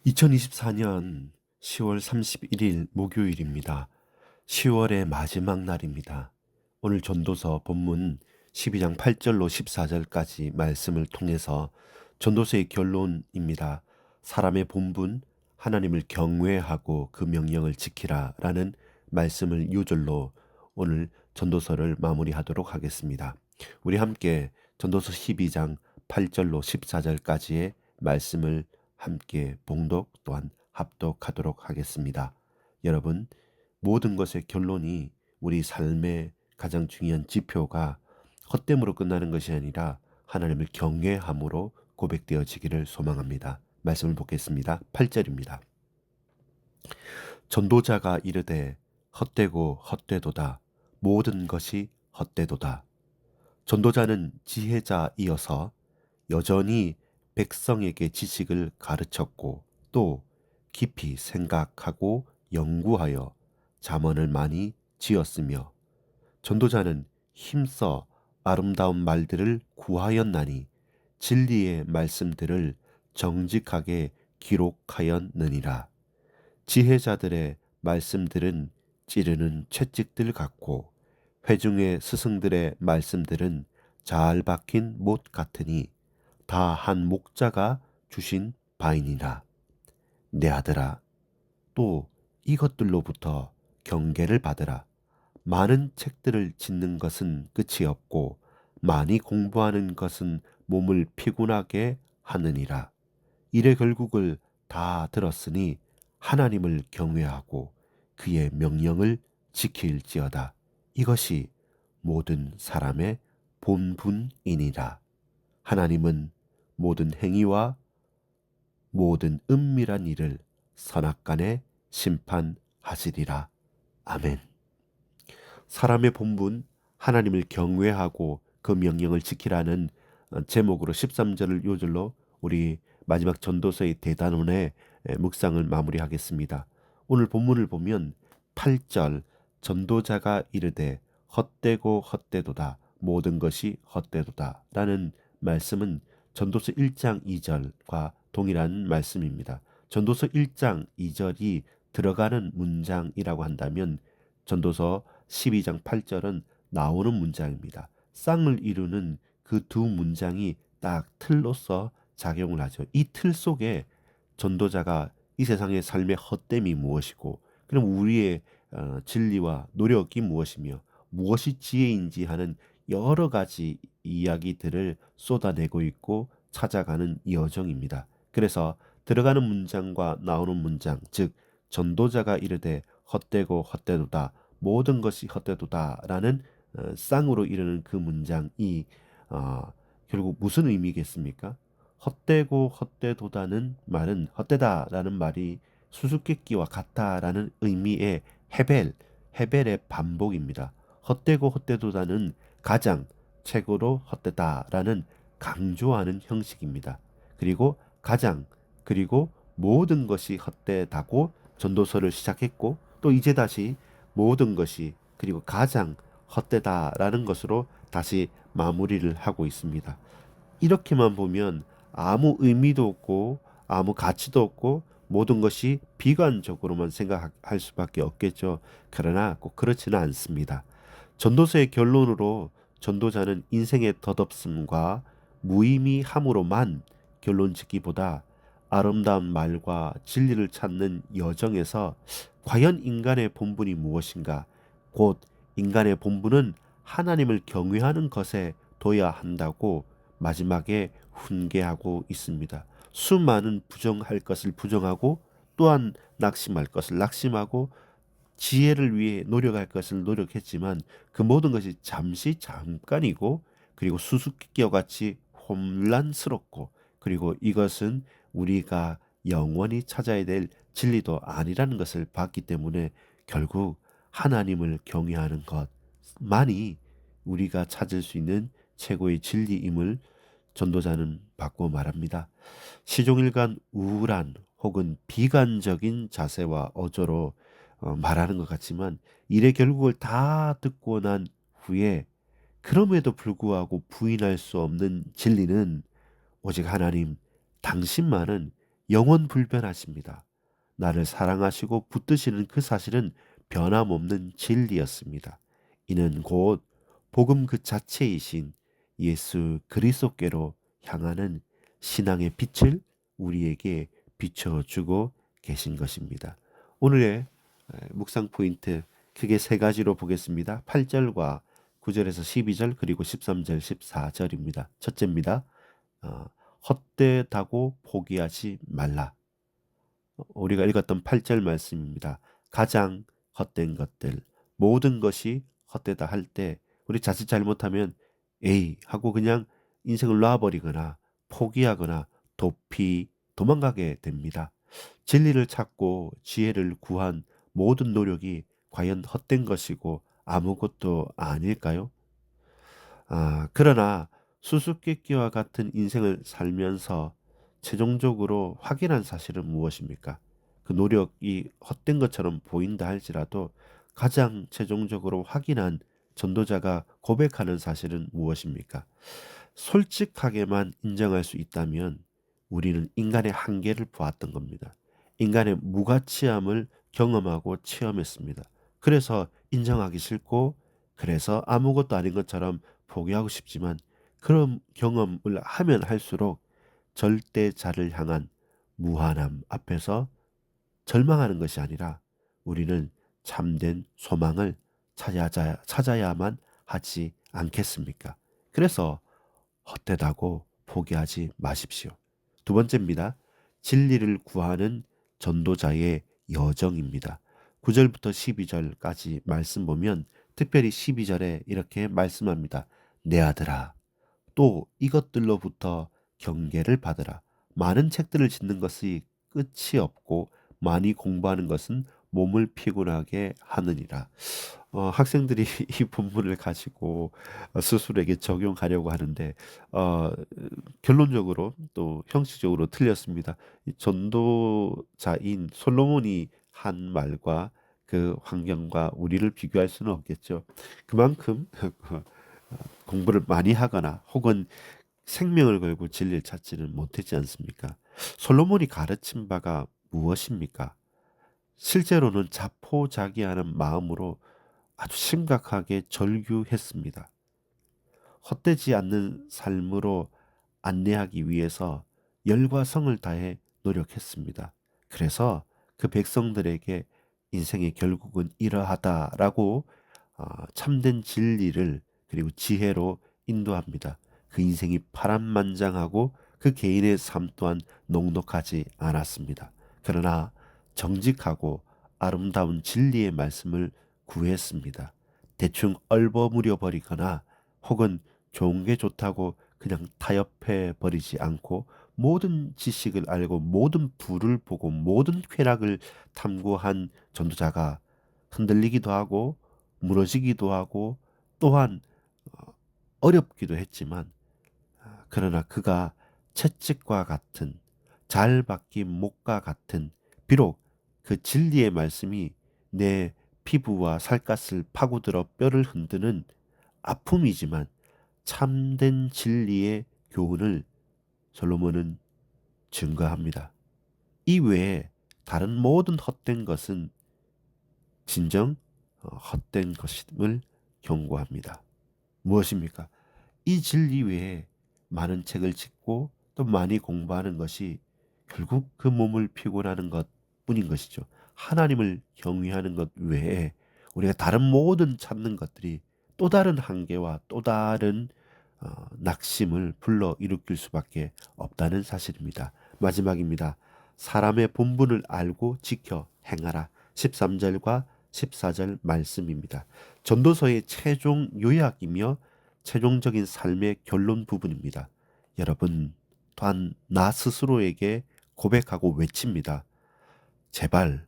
2024년 10월 31일 목요일입니다. 10월의 마지막 날입니다. 오늘 전도서 본문 12장 8절로 14절까지 말씀을 통해서 전도서의 결론입니다. 사람의 본분, 하나님을 경외하고 그 명령을 지키라 라는 말씀을 요절로 오늘 전도서를 마무리하도록 하겠습니다. 우리 함께 전도서 12장 8절로 14절까지의 말씀을 함께 봉독 또한 합독하도록 하겠습니다. 여러분, 모든 것의 결론이 우리 삶의 가장 중요한 지표가 헛됨으로 끝나는 것이 아니라 하나님을 경외함으로 고백되어지기를 소망합니다. 말씀을 보겠습니다. 8절입니다. 전도자가 이르되 헛되고 헛되도다. 모든 것이 헛되도다. 전도자는 지혜자이어서 여전히 백성에게 지식을 가르쳤고 또 깊이 생각하고 연구하여 잠언을 많이 지었으며 전도자는 힘써 아름다운 말들을 구하였나니 진리의 말씀들을 정직하게 기록하였느니라. 지혜자들의 말씀들은 찌르는 채찍들 같고 회중의 스승들의 말씀들은 잘 박힌 못 같으니 다 한 목자가 주신 바이니라. 내 아들아, 또 이것들로부터 경계를 받으라. 많은 책들을 짓는 것은 끝이 없고 많이 공부하는 것은 몸을 피곤하게 하느니라. 이래 결국을 다 들었으니 하나님을 경외하고 그의 명령을 지킬지어다. 이것이 모든 사람의 본분이니라. 하나님은 모든 행위와 모든 은밀한 일을 선악간에 심판하시리라. 아멘. 사람의 본분, 하나님을 경외하고 그 명령을 지키라는 제목으로 13절을 요절로 우리 마지막 전도서의 대단원의 묵상을 마무리하겠습니다. 오늘 본문을 보면 8절 전도자가 이르되 헛되고 헛되도다. 모든 것이 헛되도다 라는 말씀은 전도서 1장 2절과 동일한 말씀입니다. 전도서 1장 2절이 들어가는 문장이라고 한다면 전도서 12장 8절은 나오는 문장입니다. 쌍을 이루는 그 두 문장이 딱 틀로서 작용을 하죠. 이 틀 속에 전도자가 이 세상의 삶의 헛됨이 무엇이고 그럼 우리의 진리와 노력이 무엇이며 무엇이 지혜인지 하는 여러 가지 이야기들을 쏟아내고 있고 찾아가는 여정입니다. 그래서 들어가는 문장과 나오는 문장, 즉 전도자가 이르되 헛되고 헛되도다 모든 것이 헛되도다라는 쌍으로 이르는 그 문장이 결국 무슨 의미겠습니까? 헛되고 헛되도다는 말은 헛되다라는 말이 수수께끼와 같다라는 의미의 헤벨의 반복입니다. 헛되고 헛되도다는 가장 최고로 헛되다라는 강조하는 형식입니다. 그리고 가장 그리고 모든 것이 헛되다고 전도서를 시작했고 또 이제 다시 모든 것이 그리고 가장 헛되다라는 것으로 다시 마무리를 하고 있습니다. 이렇게만 보면 아무 의미도 없고 아무 가치도 없고 모든 것이 비관적으로만 생각할 수밖에 없겠죠. 그러나 꼭 그렇지는 않습니다. 전도서의 결론으로 전도자는 인생의 덧없음과 무의미함으로만 결론 짓기보다 아름다운 말과 진리를 찾는 여정에서 과연 인간의 본분이 무엇인가? 곧 인간의 본분은 하나님을 경외하는 것에 둬야 한다고 마지막에 훈계하고 있습니다. 수많은 부정할 것을 부정하고 또한 낙심할 것을 낙심하고 지혜를 위해 노력할 것을 노력했지만 그 모든 것이 잠깐이고 그리고 수수께끼와 같이 혼란스럽고 그리고 이것은 우리가 영원히 찾아야 될 진리도 아니라는 것을 봤기 때문에 결국 하나님을 경외하는 것만이 우리가 찾을 수 있는 최고의 진리임을 전도자는 받고 말합니다. 시종일관 우울한 혹은 비관적인 자세와 어조로 말하는 것 같지만 일의 결국을 다 듣고 난 후에 그럼에도 불구하고 부인할 수 없는 진리는 오직 하나님, 당신만은 영원 불변하십니다. 나를 사랑하시고 붙드시는 그 사실은 변함없는 진리였습니다. 이는 곧 복음 그 자체이신 예수 그리스도께로 향하는 신앙의 빛을 우리에게 비춰주고 계신 것입니다. 오늘의 묵상 포인트 크게 세 가지로 보겠습니다. 8절과 9절에서 12절 그리고 13절 14절입니다. 첫째입니다. 어, 헛되다고 포기하지 말라. 우리가 읽었던 8절 말씀입니다. 가장 헛된 것들, 모든 것이 헛되다 할 때 우리 자칫 잘못하면 에이 하고 그냥 인생을 놔버리거나 포기하거나 도피 도망가게 됩니다. 진리를 찾고 지혜를 구한 모든 노력이 과연 헛된 것이고 아무것도 아닐까요? 그러나 수수께끼와 같은 인생을 살면서 최종적으로 확인한 사실은 무엇입니까? 그 노력이 헛된 것처럼 보인다 할지라도 가장 최종적으로 확인한 전도자가 고백하는 사실은 무엇입니까? 솔직하게만 인정할 수 있다면 우리는 인간의 한계를 보았던 겁니다. 인간의 무가치함을 경험하고 체험했습니다. 그래서 인정하기 싫고, 그래서 아무것도 아닌 것처럼 포기하고 싶지만, 그런 경험을 하면 할수록 절대자를 향한 무한함 앞에서 절망하는 것이 아니라 우리는 참된 소망을 찾아야만 하지 않겠습니까? 그래서 헛되다고 포기하지 마십시오. 두 번째입니다. 진리를 구하는 전도자의 여정입니다. 9절부터 12절까지 말씀 보면 특별히 12절에 이렇게 말씀합니다. 내 아들아, 또 이것들로부터 경계를 받으라. 많은 책들을 짓는 것이 끝이 없고 많이 공부하는 것은 몸을 피곤하게 하느니라. 학생들이 이 본문을 가지고 스스로에게 적용하려고 하는데 어, 결론적으로 또 형식적으로 틀렸습니다. 이 전도자인 솔로몬이 한 말과 그 환경과 우리를 비교할 수는 없겠죠. 그만큼 공부를 많이 하거나 혹은 생명을 걸고 진리를 찾지는 못했지 않습니까? 솔로몬이 가르친 바가 무엇입니까? 실제로는 자포자기하는 마음으로 아주 심각하게 절규했습니다. 헛되지 않는 삶으로 안내하기 위해서 열과 성을 다해 노력했습니다. 그래서 그 백성들에게 인생의 결국은 이러하다라고 참된 진리를 그리고 지혜로 인도합니다. 그 인생이 파란만장하고 그 개인의 삶 또한 녹록하지 않았습니다. 그러나 정직하고 아름다운 진리의 말씀을 구했습니다. 대충 얼버무려 버리거나 혹은 좋은 게 좋다고 그냥 타협해 버리지 않고 모든 지식을 알고 모든 부를 보고 모든 쾌락을 탐구한 전도자가 흔들리기도 하고 무너지기도 하고 또한 어렵기도 했지만 그러나 그가 채찍과 같은 잘 박힌 목과 같은 비록 그 진리의 말씀이 내 피부와 살갗을 파고들어 뼈를 흔드는 아픔이지만 참된 진리의 교훈을 솔로몬은 증거합니다. 이 외에 다른 모든 헛된 것은 진정 헛된 것임을 경고합니다. 무엇입니까? 이 진리 외에 많은 책을 읽고 또 많이 공부하는 것이 결국 그 몸을 피곤하는 것뿐인 것이죠. 하나님을 경외하는 것 외에 우리가 다른 모든 찾는 것들이 또 다른 한계와 또 다른 낙심을 불러 일으킬 수밖에 없다는 사실입니다. 마지막입니다. 사람의 본분을 알고 지켜 행하라. 13절과 14절 말씀입니다. 전도서의 최종 요약이며 최종적인 삶의 결론 부분입니다. 여러분 또한 나 스스로에게 고백하고 외칩니다. 제발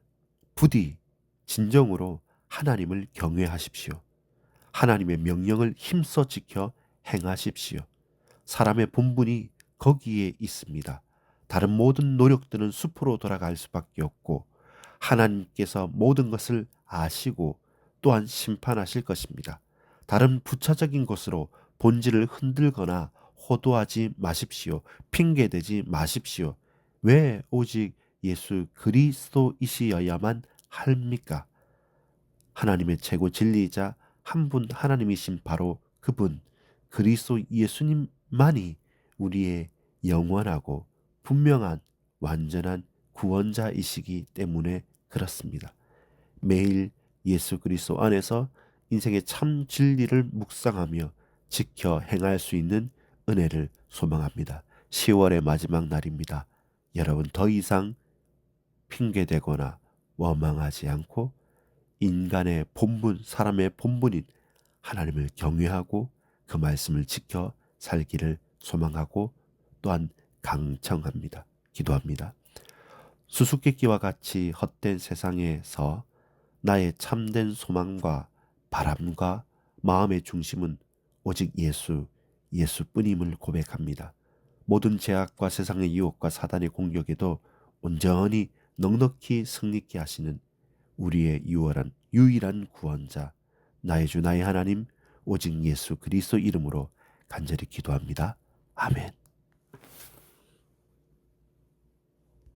부디 진정으로 하나님을 경외하십시오. 하나님의 명령을 힘써 지켜 행하십시오. 사람의 본분이 거기에 있습니다. 다른 모든 노력들은 숲으로 돌아갈 수밖에 없고 하나님께서 모든 것을 아시고 또한 심판하실 것입니다. 다른 부차적인 것으로 본질을 흔들거나 호도하지 마십시오. 핑계대지 마십시오. 왜 오직 예수 그리스도이시여야만 합니까? 하나님의 최고 진리이자 한 분 하나님이신 바로 그분 그리스도 예수님만이 우리의 영원하고 분명한 완전한 구원자이시기 때문에 그렇습니다. 매일 예수 그리스도 안에서 인생의 참 진리를 묵상하며 지켜 행할 수 있는 은혜를 소망합니다. 10월의 마지막 날입니다. 여러분 더 이상 핑계대거나 원망하지 않고 인간의 본분, 사람의 본분인 하나님을 경외하고 그 말씀을 지켜 살기를 소망하고 또한 강청합니다. 기도합니다. 수수께끼와 같이 헛된 세상에서 나의 참된 소망과 바람과 마음의 중심은 오직 예수뿐임을 고백합니다. 모든 제약과 세상의 유혹과 사단의 공격에도 온전히 넉넉히 승리케 하시는 우리의 유일한 구원자, 나의 주 나의 하나님, 오직 예수 그리스도 이름으로 간절히 기도합니다. 아멘.